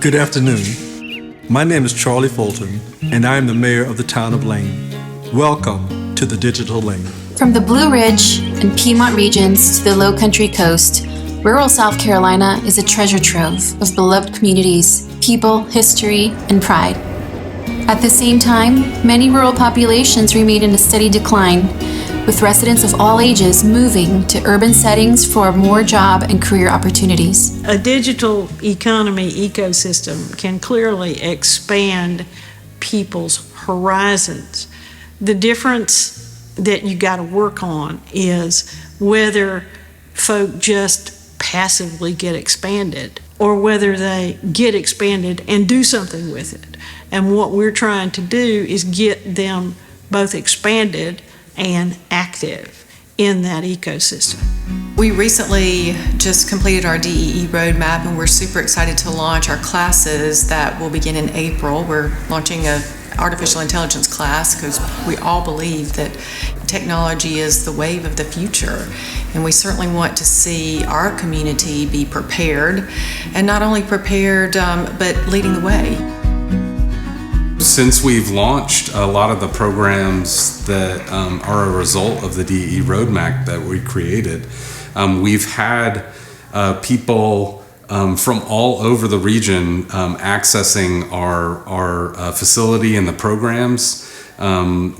Good afternoon. My name is Charlie Fulton, and I am the mayor of the town of Lane. Welcome to the Digital Lane. From the Blue Ridge and Piedmont regions to the Low Country coast, rural South Carolina is a treasure trove of beloved communities, people, history, and pride. At the same time, many rural populations remain in a steady decline, with residents of all ages moving to urban settings for more job and career opportunities. A digital economy ecosystem can clearly expand people's horizons. The difference that you got to work on is whether folk just passively get expanded or whether they get expanded and do something with it. And what we're trying to do is get them both expanded and active in that ecosystem. We recently just completed our DEE Roadmap, and we're super excited to launch our classes that will begin in April. We're launching an artificial intelligence class because we all believe that technology is the wave of the future, and we certainly want to see our community be prepared, and not only prepared, but leading the way. Since we've launched a lot of the programs that are a result of the DEE Roadmap that we created, we've had people from all over the region accessing our facility and the programs.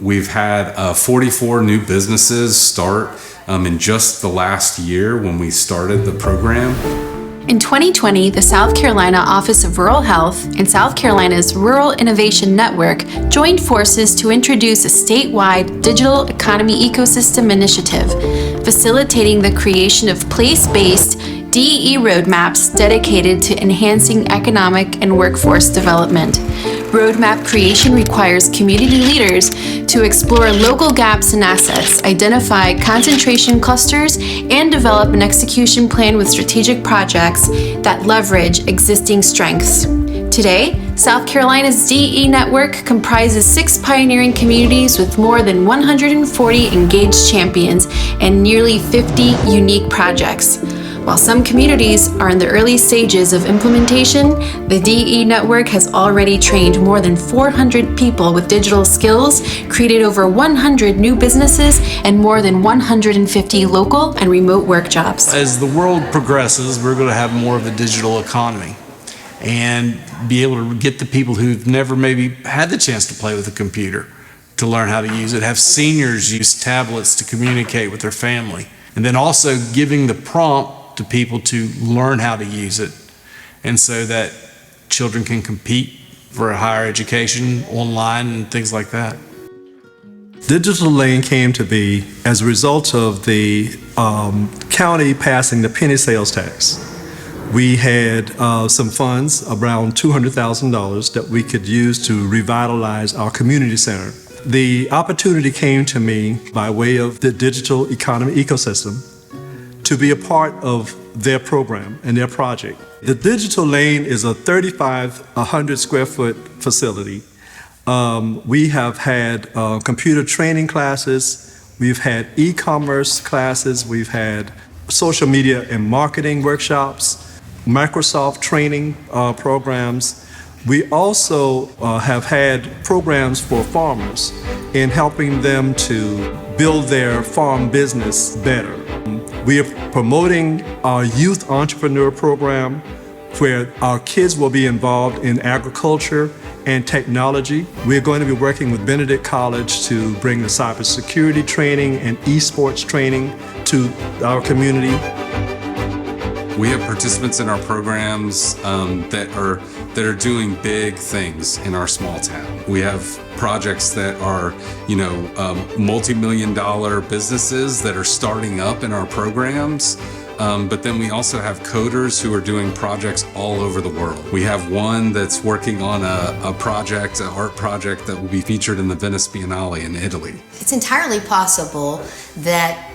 We've had 44 new businesses start in just the last year when we started the program. In 2020, the South Carolina Office of Rural Health and South Carolina's Rural Innovation Network joined forces to introduce a statewide digital economy ecosystem initiative, facilitating the creation of place-based DEE roadmaps dedicated to enhancing economic and workforce development. Roadmap creation requires community leaders to explore local gaps and assets, identify concentration clusters, and develop an execution plan with strategic projects that leverage existing strengths. Today, South Carolina's DEE network comprises 6 pioneering communities with more than 140 engaged champions and nearly 50 unique projects. While some communities are in the early stages of implementation, the DEE network has already trained more than 400 people with digital skills, created over 100 new businesses, and more than 150 local and remote work jobs. As the world progresses, we're going to have more of a digital economy and be able to get the people who've never maybe had the chance to play with a computer to learn how to use it, have seniors use tablets to communicate with their family, and then also giving the prompt to people to learn how to use it, and so that children can compete for a higher education online and things like that. Digital Lane came to be as a result of the county passing the penny sales tax. We had some funds, around $200,000, that we could use to revitalize our community center. The opportunity came to me by way of the digital economy ecosystem to be a part of their program and their project. The Digital Lane is a 3,500 square foot facility. We have had computer training classes, we've had e-commerce classes, we've had social media and marketing workshops, Microsoft training programs. We also have had programs for farmers in helping them to build their farm business better. We are promoting our youth entrepreneur program where our kids will be involved in agriculture and technology. We're going to be working with Benedict College to bring the cybersecurity training and esports training to our community. We have participants in our programs that are doing big things in our small town. We have projects that are, multi-million-dollar businesses that are starting up in our programs. But then we also have coders who are doing projects all over the world. We have one that's working on a project, an art project that will be featured in the Venice Biennale in Italy. It's entirely possible that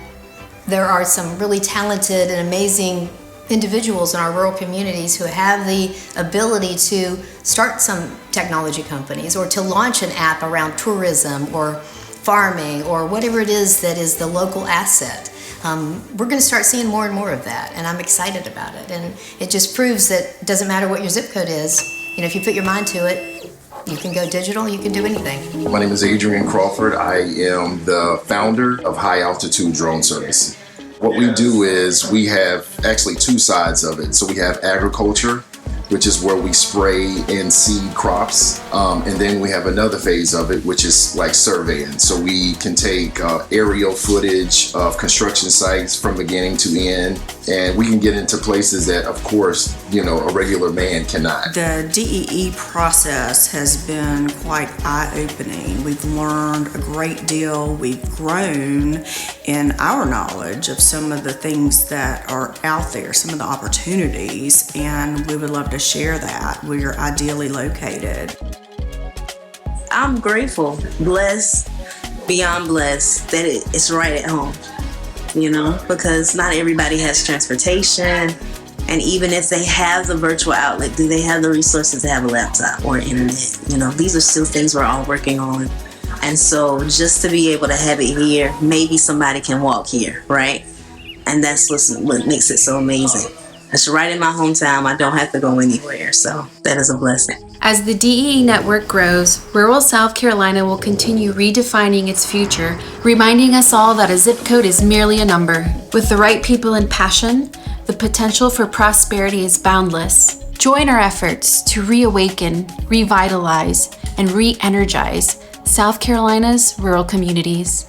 there are some really talented and amazing individuals in our rural communities who have the ability to start some technology companies or to launch an app around tourism or farming or whatever it is that is the local asset. we're going to start seeing more and more of that, and I'm excited about it. And it just proves that it doesn't matter what your zip code is. You know, if you put your mind to it, you can go digital, you can do anything. My name is Adrian Crawford. I am the founder of High Altitude Drone Service. What we do is we have actually two sides of it. So we have agriculture, which is where we spray and seed crops. And then we have another phase of it, which is like surveying. So we can take aerial footage of construction sites from beginning to end, and we can get into places that, of course, you know, a regular man cannot. The DEE process has been quite eye-opening. We've learned a great deal. We've grown in our knowledge of some of the things that are out there, some of the opportunities, and we would love to share that. We're ideally located. I'm grateful, blessed, beyond blessed that it's right at home, you know, because not everybody has transportation. And even if they have the virtual outlet, do they have the resources to have a laptop or internet? You know, these are still things we're all working on. And so just to be able to have it here, maybe somebody can walk here, right? And that's what makes it so amazing. It's right in my hometown. I don't have to go anywhere. So that is a blessing. As the DEE network grows, rural South Carolina will continue redefining its future, reminding us all that a zip code is merely a number. With the right people and passion, the potential for prosperity is boundless. Join our efforts to reawaken, revitalize, and re-energize South Carolina's rural communities.